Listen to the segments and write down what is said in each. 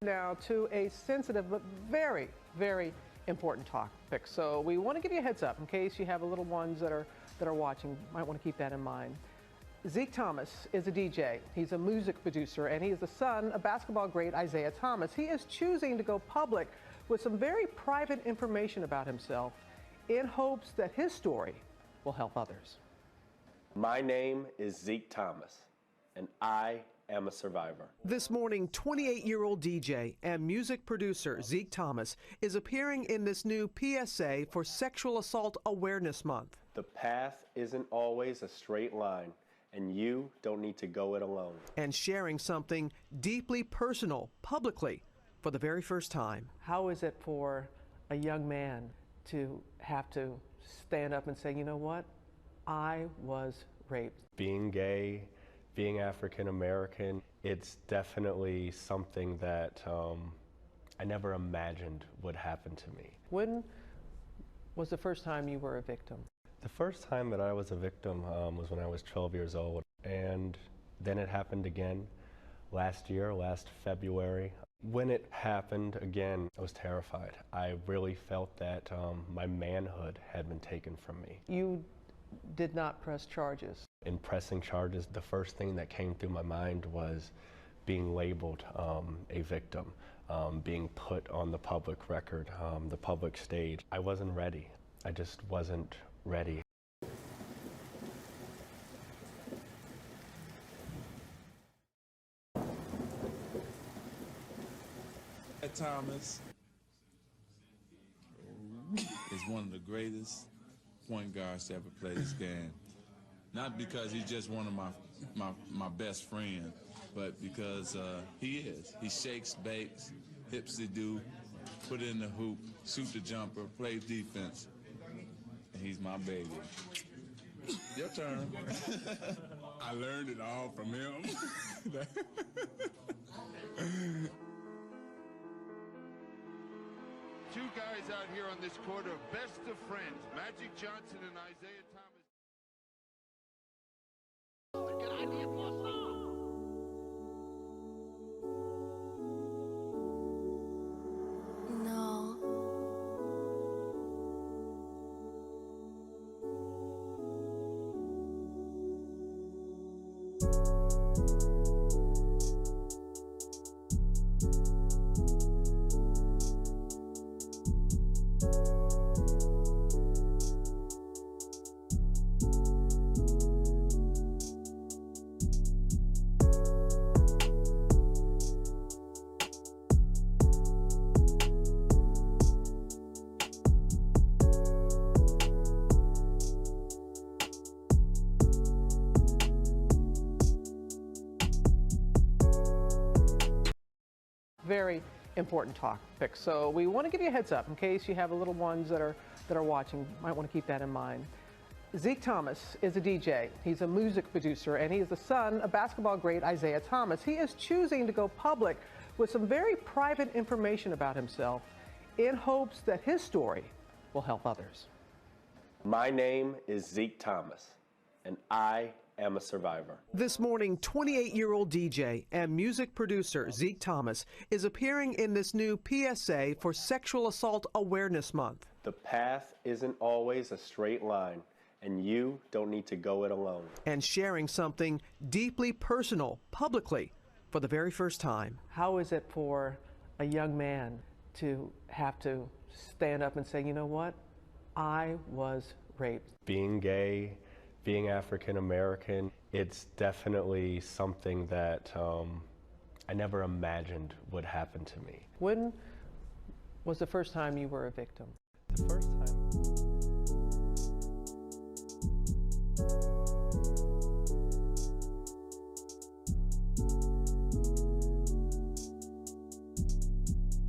Now to a sensitive but very, very important topic. So we want to give you a heads up in case you have little ones that are watching. Might want to keep that in mind. Zeke Thomas is a DJ. He's a music producer, and he is the son of basketball great Isiah Thomas. He is choosing to go public with some very private information about himself in hopes that his story will help others. My name is Zeke Thomas, and I am a survivor. This morning, 28-year-old DJ and music producer Zeke Thomas is appearing in this new PSA for Sexual Assault Awareness Month. The path isn't always a straight line, and you don't need to go it alone. And sharing something deeply personal publicly for the very first time. How is it for a young man to have to stand up and say, you know what, I was raped? Being gay, being African American, it's definitely something that I never imagined would happen to me. When was the first time you were a victim? The first time that I was a victim was when I was 12 years old, and then it happened again last February. When it happened again, I was terrified. I really felt that my manhood had been taken from me. You did not press charges. In pressing charges, the first thing that came through my mind was being labeled a victim, being put on the public record, the public stage. I wasn't ready. I just wasn't ready. Thomas is one of the greatest point guards to ever play this game. Not because he's just one of my best friends, but because he is. He shakes, bakes, hips the do, put it in the hoop, shoot the jumper, plays defense. And he's my baby. Your turn. I learned it all from him. Two guys out here on this court are best of friends, Magic Johnson and Isiah Thomas. A good idea for a song. Very important topic. So we want to give you a heads up in case you have little ones that are watching. Might want to keep that in mind. Zeke Thomas is a DJ. He's a music producer, and he is the son of basketball great Isiah Thomas. He is choosing to go public with some very private information about himself in hopes that his story will help others. My name is Zeke Thomas, and I am a survivor. This morning, 28-year-old DJ and music producer Zeke Thomas is appearing in this new PSA for Sexual Assault Awareness Month. The path isn't always a straight line, and you don't need to go it alone. And sharing something deeply personal publicly for the very first time. How is it for a young man to have to stand up and say, you know what, I was raped? Being gay, being African American, it's definitely something that I never imagined would happen to me. When was the first time you were a victim? The first time.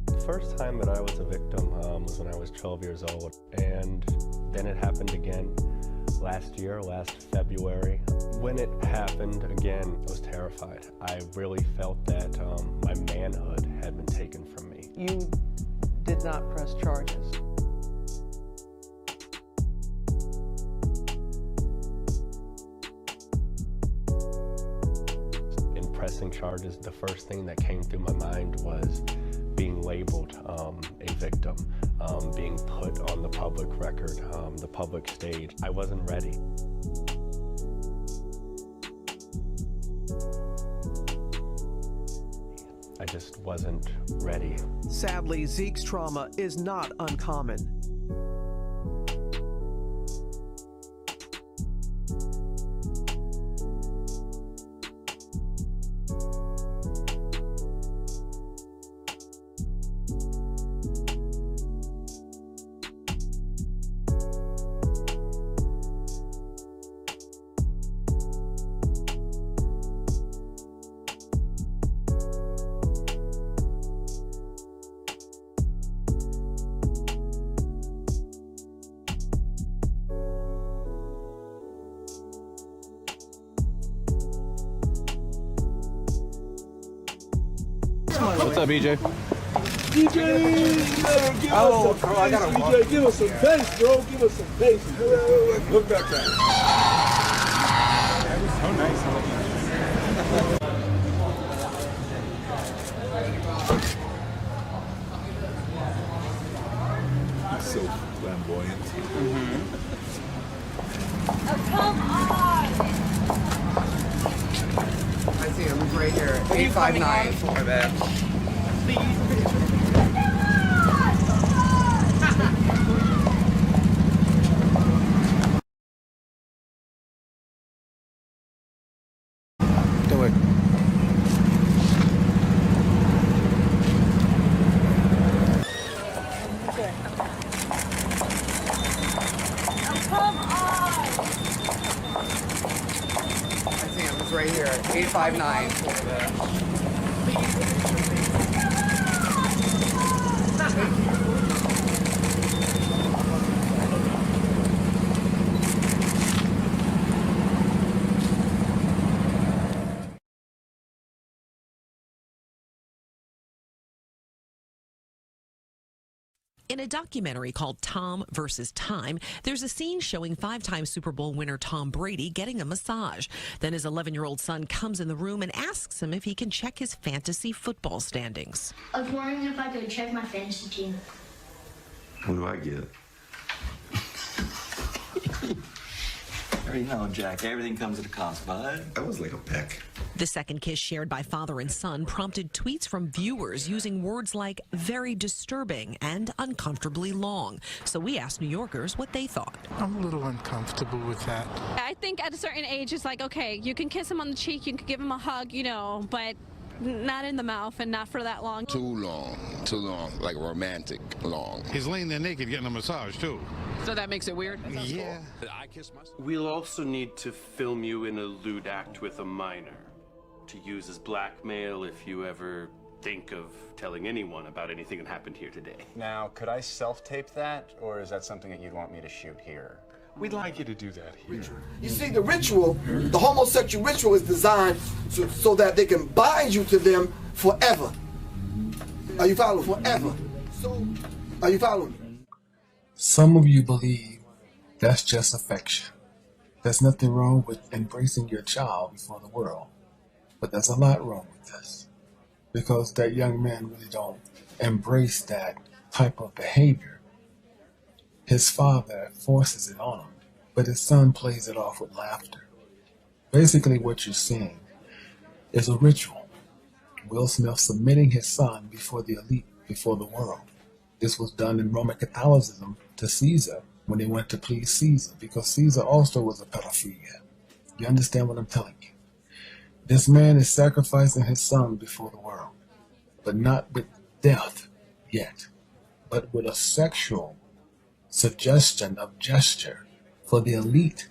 The first time that I was a victim was when I was 12 years old, and then it happened again last February. When it happened again, I was terrified. I really felt that my manhood had been taken from me. You did not press charges. In pressing charges, the first thing that came through my mind was being labeled a victim, being put on the public record, the public stage. I wasn't ready. I just wasn't ready. Sadly, Zeke's trauma is not uncommon. What's up, EJ? DJ, give us some bass, DJ. Give us some bass, bro. Give us some bass. Look back there. That was so nice. He's so flamboyant. Oh, come on! I see him right here. 859. My bad. Do it. Come on! I see him. It's right here. 859. In a documentary called Tom vs. Time, there's a scene showing 5-time Super Bowl winner Tom Brady getting a massage. Then his 11-year-old son comes in the room and asks him if he can check his fantasy football standings. I was wondering if I could check my fantasy team. What do I get? You know, Jack, everything comes at a cost, bud. That was like a peck. The second kiss shared by father and son prompted tweets from viewers using words like very disturbing and uncomfortably long. So we asked New Yorkers what they thought. I'm a little uncomfortable with that. I think at a certain age, it's like, okay, you can kiss him on the cheek, you can give him a hug, you know, but not in the mouth and not for that long. Too long, like romantic long. He's laying there naked getting a massage, too. So that makes it weird? Yeah. I kiss myself. We'll also need to film you in a lewd act with a minor to use as blackmail if you ever think of telling anyone about anything that happened here today. Now, could I self-tape that, or is that something that you'd want me to shoot here? We'd like you to do that here. You see, the ritual, the homosexual ritual is designed so that they can bind you to them forever. Are you following? Forever. So, are you following me? Some of you believe that's just affection. There's nothing wrong with embracing your child before the world. But there's a lot wrong with this. Because that young man really don't embrace that type of behavior. His father forces it on him, but his son plays it off with laughter. Basically what you're seeing is a ritual. Will Smith submitting his son before the elite, before the world. This was done in Roman Catholicism to Caesar when they went to please Caesar, because Caesar also was a pedophilia. You understand what I'm telling you? This man is sacrificing his son before the world, but not with death yet, but with a sexual suggestion of gesture for the elite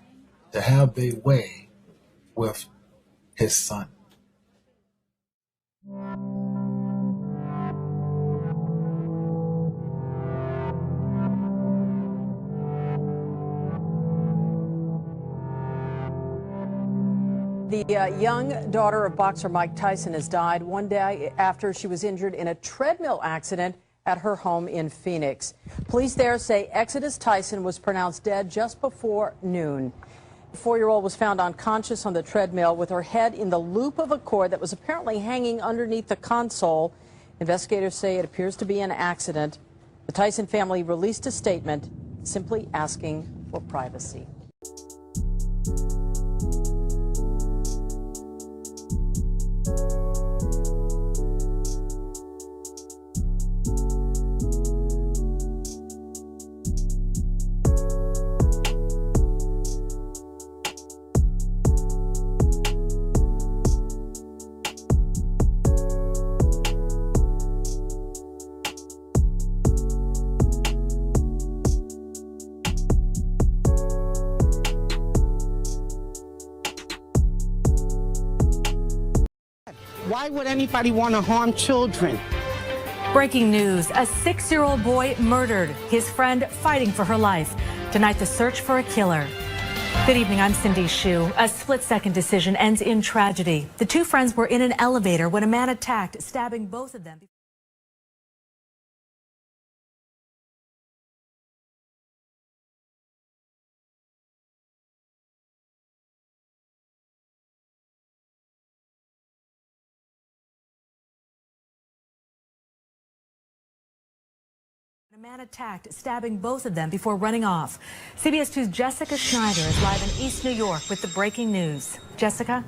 to have their way with his son. The young daughter of boxer Mike Tyson has died one day after she was injured in a treadmill accident at her home in Phoenix. Police there say Exodus Tyson was pronounced dead just before noon. The 4-year-old was found unconscious on the treadmill with her head in the loop of a cord that was apparently hanging underneath the console. Investigators say it appears to be an accident. The Tyson family released a statement simply asking for privacy. Why would anybody want to harm children? Breaking news, a 6-year-old boy murdered, his friend fighting for her life. Tonight, the search for a killer. Good evening, I'm Cindy Hsu. A split-second decision ends in tragedy. The two friends were in an elevator when a man attacked, stabbing both of them. A man attacked, stabbing both of them before running off. CBS 2's Jessica Schneider is live in East New York with the breaking news. Jessica?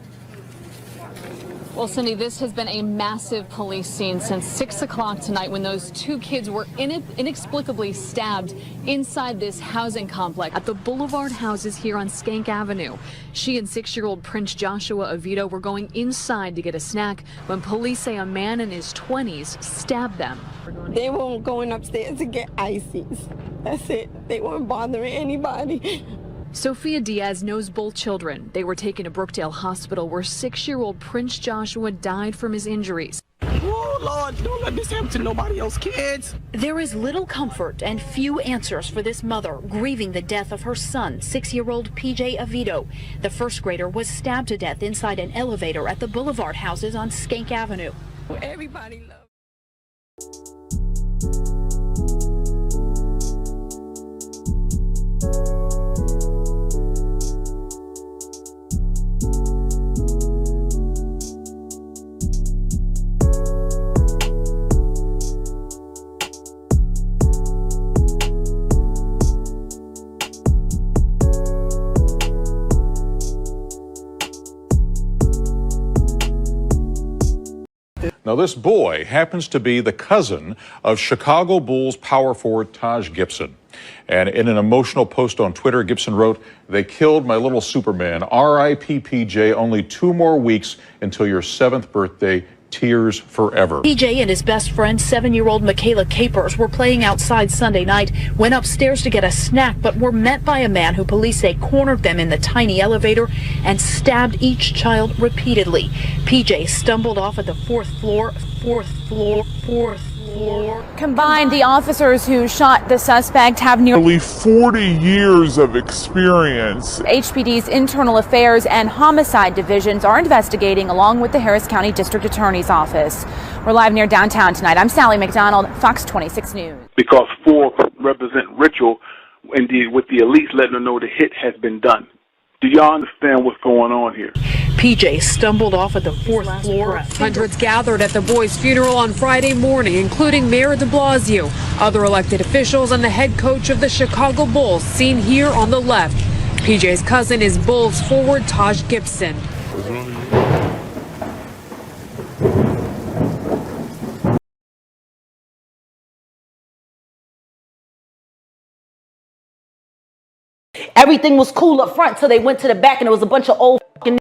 Well, Cindy, this has been a massive police scene since 6 o'clock tonight when those two kids were inexplicably stabbed inside this housing complex at the Boulevard houses here on Skank Avenue. She and 6-year-old Prince Joshua Avito were going inside to get a snack when police say a man in his 20s stabbed them. They weren't going upstairs to get ices. That's it. They weren't bothering anybody. Sophia Diaz knows both children. They were taken to Brookdale Hospital where 6-year-old Prince Joshua died from his injuries. Oh, Lord, don't let this happen to nobody else's kids. There is little comfort and few answers for this mother grieving the death of her son, 6-year-old PJ Avito. The first grader was stabbed to death inside an elevator at the Boulevard houses on Skank Avenue. Everybody loves. Now, this boy happens to be the cousin of Chicago Bulls power forward Taj Gibson. And in an emotional post on Twitter, Gibson wrote, "They killed my little Superman. R.I.P. PJ, only 2 more weeks until your 7th birthday. Tears forever." PJ and his best friend, 7-year-old Michaela Capers, were playing outside Sunday night, went upstairs to get a snack, but were met by a man who police say cornered them in the tiny elevator and stabbed each child repeatedly. PJ stumbled off at the 4th floor. Combined, the officers who shot the suspect have nearly 40 years of experience. HPD's Internal Affairs and Homicide divisions are investigating along with the Harris County District Attorney's Office. We're live near downtown tonight. I'm Sally McDonald, Fox 26 News. Because 4 represent ritual, indeed, with the elites letting them know the hit has been done. Do y'all understand what's going on here? PJ stumbled off at the 4th floor. Hundreds gathered at the boy's funeral on Friday morning, including Mayor de Blasio, other elected officials, and the head coach of the Chicago Bulls, seen here on the left. PJ's cousin is Bulls forward Taj Gibson. Everything was cool up front till they went to the back and there was a bunch of old fucking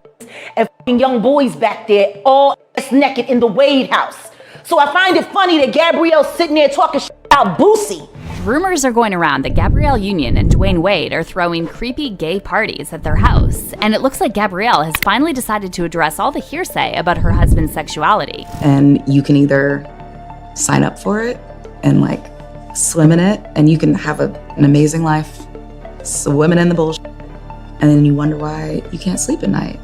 and fucking young boys back there, all naked in the Wade house. So I find it funny that Gabrielle's sitting there talking shit about Boosie. Rumors are going around that Gabrielle Union and Dwayne Wade are throwing creepy gay parties at their house, and it looks like Gabrielle has finally decided to address all the hearsay about her husband's sexuality. And you can either sign up for it and like swim in it, and you can have an amazing life swimming in the bullshit, and then you wonder why you can't sleep at night.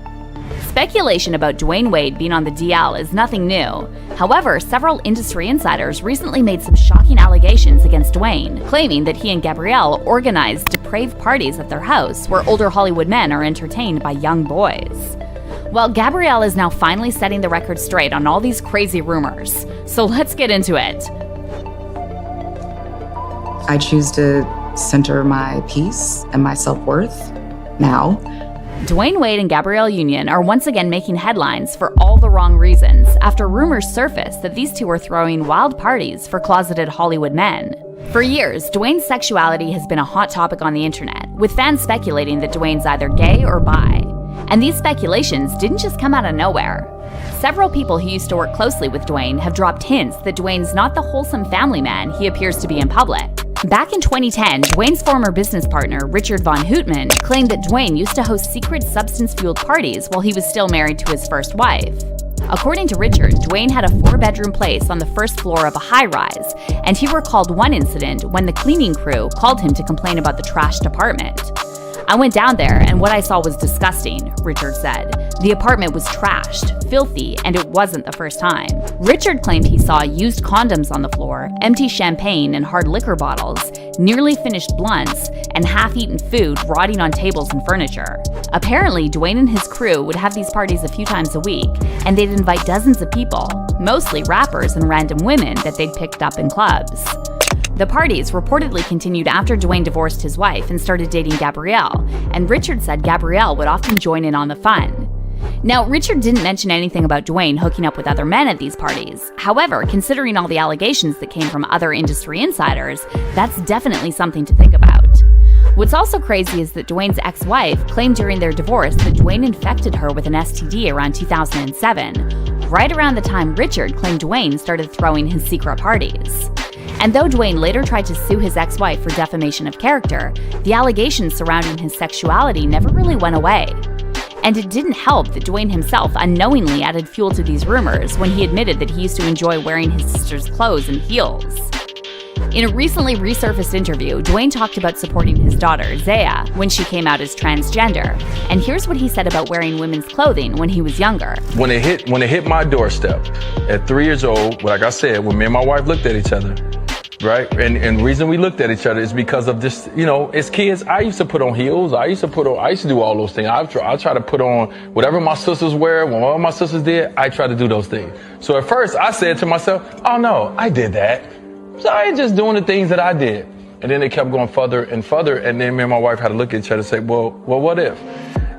Speculation about Dwayne Wade being on the DL is nothing new. However, several industry insiders recently made some shocking allegations against Dwayne, claiming that he and Gabrielle organized depraved parties at their house where older Hollywood men are entertained by young boys. Well, Gabrielle is now finally setting the record straight on all these crazy rumors. So let's get into it. I choose to center my peace and my self-worth now. Dwayne Wade and Gabrielle Union are once again making headlines for all the wrong reasons after rumors surfaced that these two are throwing wild parties for closeted Hollywood men. For years, Dwayne's sexuality has been a hot topic on the internet, with fans speculating that Dwayne's either gay or bi. And these speculations didn't just come out of nowhere. Several people who used to work closely with Dwayne have dropped hints that Dwayne's not the wholesome family man he appears to be in public. Back in 2010, Dwayne's former business partner, Richard Von Hootman, claimed that Dwayne used to host secret substance-fueled parties while he was still married to his first wife. According to Richard, Dwayne had a 4-bedroom place on the first floor of a high-rise, and he recalled one incident when the cleaning crew called him to complain about the trashed apartment. "I went down there, and what I saw was disgusting," Richard said. "The apartment was trashed, filthy, and it wasn't the first time." Richard claimed he saw used condoms on the floor, empty champagne and hard liquor bottles, nearly finished blunts, and half-eaten food rotting on tables and furniture. Apparently, Dwayne and his crew would have these parties a few times a week, and they'd invite dozens of people, mostly rappers and random women that they'd picked up in clubs. The parties reportedly continued after Dwayne divorced his wife and started dating Gabrielle, and Richard said Gabrielle would often join in on the fun. Now, Richard didn't mention anything about Dwayne hooking up with other men at these parties. However, considering all the allegations that came from other industry insiders, that's definitely something to think about. What's also crazy is that Dwayne's ex-wife claimed during their divorce that Dwayne infected her with an STD around 2007, right around the time Richard claimed Dwayne started throwing his secret parties. And though Dwayne later tried to sue his ex-wife for defamation of character, the allegations surrounding his sexuality never really went away. And it didn't help that Dwayne himself unknowingly added fuel to these rumors when he admitted that he used to enjoy wearing his sister's clothes and heels. In a recently resurfaced interview, Dwayne talked about supporting his daughter, Zaya, when she came out as transgender. And here's what he said about wearing women's clothing when he was younger. When it hit my doorstep at 3 years old, like I said, when me and my wife looked at each other, right? And the reason we looked at each other is because of this, as kids, I used to put on heels. I used to do all those things. I try to put on whatever my sisters wear. When all my sisters did, I try to do those things. So at first I said to myself, oh no, I did that. So I ain't just doing the things that I did. And then it kept going further and further. And then me and my wife had to look at each other and say, well, what if?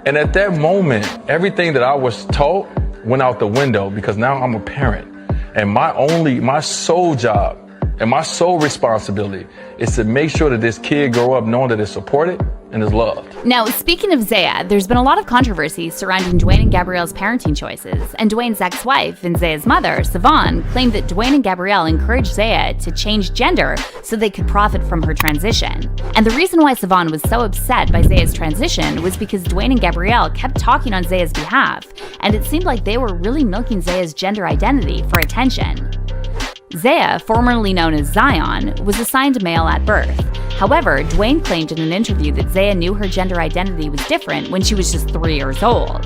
And at that moment, everything that I was taught went out the window because now I'm a parent. And my sole job and my sole responsibility is to make sure that this kid grow up knowing that it's supported and is loved. Now, speaking of Zaya, there's been a lot of controversy surrounding Dwayne and Gabrielle's parenting choices, and Dwayne's ex-wife and Zaya's mother, Savon, claimed that Dwayne and Gabrielle encouraged Zaya to change gender so they could profit from her transition. And the reason why Savon was so upset by Zaya's transition was because Dwayne and Gabrielle kept talking on Zaya's behalf, and it seemed like they were really milking Zaya's gender identity for attention. Zaya, formerly known as Zion, was assigned male at birth. However, Dwayne claimed in an interview that Zaya knew her gender identity was different when she was just 3 years old.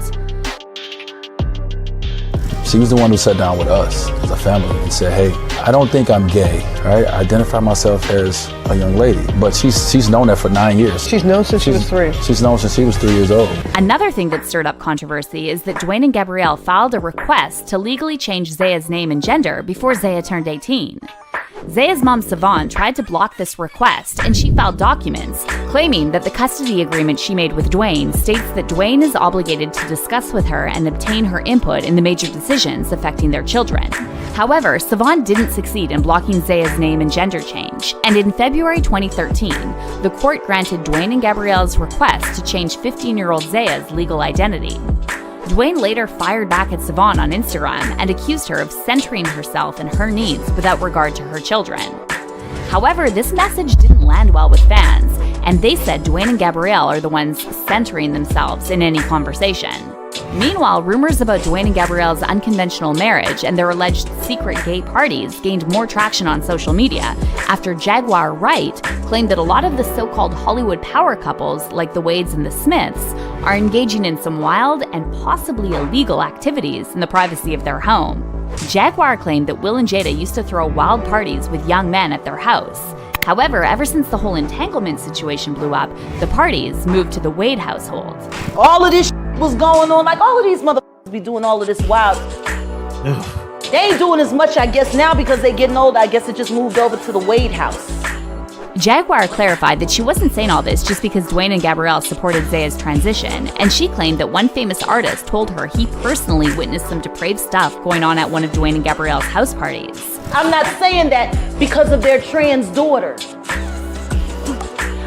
She was the one who sat down with us as a family and said, hey, I don't think I'm gay, right? I identify myself as a young lady, but she's known that for 9 years. She's known since she was 3. She's known since she was 3 years old. Another thing that stirred up controversy is that Dwayne and Gabrielle filed a request to legally change Zaya's name and gender before Zaya turned 18. Zaya's mom, Savon, tried to block this request, and she filed documents claiming that the custody agreement she made with Dwayne states that Dwayne is obligated to discuss with her and obtain her input in the major decisions affecting their children. However, Savon didn't succeed in blocking Zaya's name and gender change, and in February 2013, the court granted Dwayne and Gabrielle's request to change 15-year-old Zaya's legal identity. Dwayne later fired back at Savon on Instagram and accused her of centering herself and her needs without regard to her children. However, this message didn't land well with fans, and they said Dwayne and Gabrielle are the ones centering themselves in any conversation. Meanwhile, rumors about Dwayne and Gabrielle's unconventional marriage and their alleged secret gay parties gained more traction on social media after Jaguar Wright claimed that a lot of the so-called Hollywood power couples, like the Wades and the Smiths, are engaging in some wild and possibly illegal activities in the privacy of their home. Jaguar claimed that Will and Jada used to throw wild parties with young men at their house. However, ever since the whole entanglement situation blew up, the parties moved to the Wade household. All of this was going on, like all of these motherfuckers be doing all of this wild. They ain't doing as much, I guess, now because they getting older. I guess it just moved over to the Wade house. Jaguar clarified that she wasn't saying all this just because Dwayne and Gabrielle supported Zaya's transition, and she claimed that one famous artist told her he personally witnessed some depraved stuff going on at one of Dwayne and Gabrielle's house parties. I'm not saying that because of their trans daughter.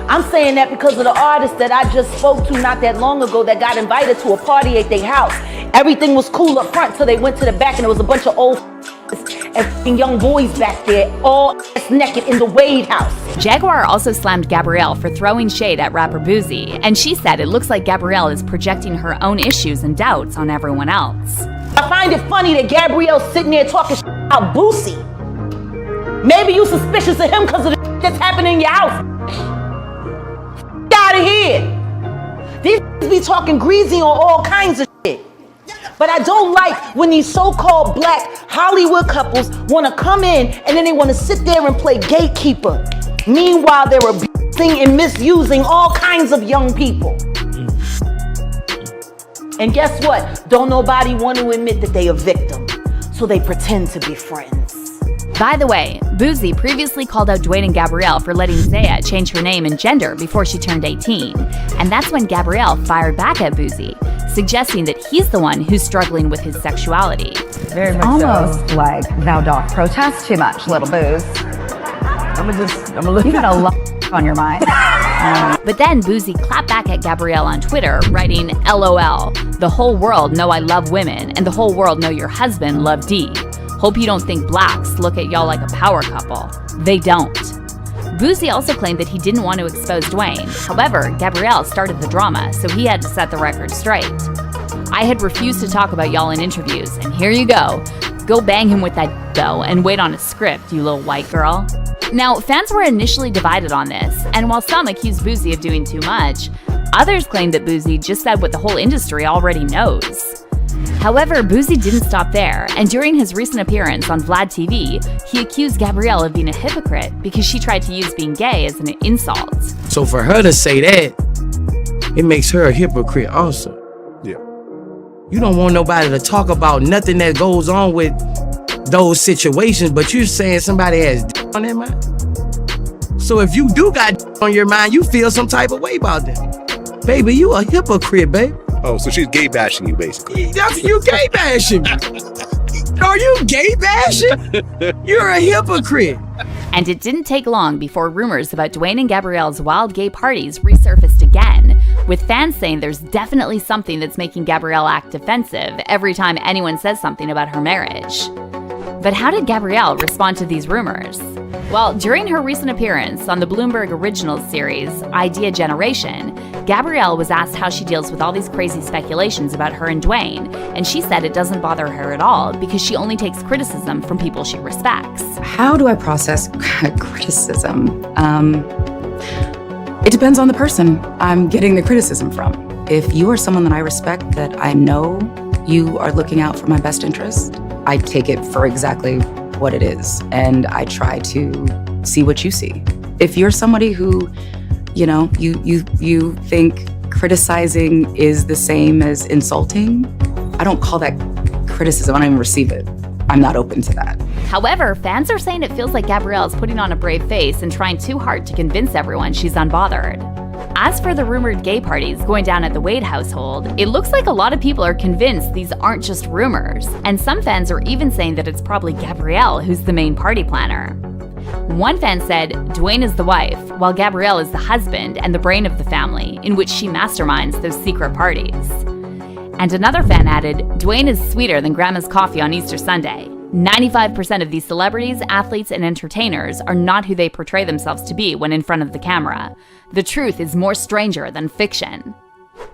I'm saying that because of the artist that I just spoke to not that long ago that got invited to a party at their house. Everything was cool up front till they went to the back and there was a bunch of old and young boys back there, all naked in the Wade house. Jaguar also slammed Gabrielle for throwing shade at rapper Boosie, and she said it looks like Gabrielle is projecting her own issues and doubts on everyone else. I find it funny that Gabrielle's sitting there talking about Boosie. Maybe you suspicious of him because of the that's happening in your house. Get out of here. These be talking greasy on all kinds of shit. But I don't like when these so-called black Hollywood couples want to come in and then they want to sit there and play gatekeeper. Meanwhile, they're abusing and misusing all kinds of young people. And guess what? Don't nobody want to admit that they a victim. So they pretend to be friends. By the way, Boosie previously called out Dwayne and Gabrielle for letting Zaya change her name and gender before she turned 18. And that's when Gabrielle fired back at Boosie, suggesting that he's the one who's struggling with his sexuality. Very much almost so. Like thou dost protest too much, little Booze. I'm gonna look. You got a lot on your mind. But then Boosie clapped back at Gabrielle on Twitter, writing, LOL, the whole world know I love women, and the whole world know your husband loved D. Hope you don't think blacks look at y'all like a power couple. They don't. Boosie also claimed that he didn't want to expose Dwayne. However, Gabrielle started the drama, so he had to set the record straight. I had refused to talk about y'all in interviews, and here you go. Go bang him with that though, and wait on a script, you little white girl. Now, fans were initially divided on this, and while some accused Boosie of doing too much, others claimed that Boosie just said what the whole industry already knows. However, Boosie didn't stop there, and during his recent appearance on Vlad TV, he accused Gabrielle of being a hypocrite because she tried to use being gay as an insult. So for her to say that, it makes her a hypocrite also. Yeah. You don't want nobody to talk about nothing that goes on with those situations, but you're saying somebody has on their mind. So if you do got on your mind, you feel some type of way about that. Baby, you a hypocrite, babe. Oh, so she's gay bashing you, basically. That's you gay bashing me. Are you gay bashing? You're a hypocrite. And it didn't take long before rumors about Dwayne and Gabrielle's wild gay parties resurfaced again, with fans saying there's definitely something that's making Gabrielle act defensive every time anyone says something about her marriage. But how did Gabrielle respond to these rumors? Well, during her recent appearance on the Bloomberg Originals series, Idea Generation, Gabrielle was asked how she deals with all these crazy speculations about her and Dwayne, and she said it doesn't bother her at all because she only takes criticism from people she respects. How do I process criticism? It depends on the person I'm getting the criticism from. If you are someone that I respect, that I know you are looking out for my best interest, I take it for exactly what it is, and I try to see what you see. If you're somebody who, you know, you think criticizing is the same as insulting, I don't call that criticism. I don't even receive it. I'm not open to that. However, fans are saying it feels like Gabrielle is putting on a brave face and trying too hard to convince everyone she's unbothered. As for the rumored gay parties going down at the Wade household, it looks like a lot of people are convinced these aren't just rumors, and some fans are even saying that it's probably Gabrielle who's the main party planner. One fan said Dwayne is the wife, while Gabrielle is the husband and the brain of the family, in which she masterminds those secret parties. And another fan added, Dwayne is sweeter than grandma's coffee on Easter Sunday. 95% of these celebrities, athletes, and entertainers are not who they portray themselves to be when in front of the camera. The truth is more stranger than fiction.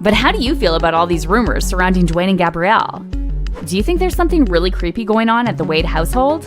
But how do you feel about all these rumors surrounding Dwayne and Gabrielle? Do you think there's something really creepy going on at the Wade household?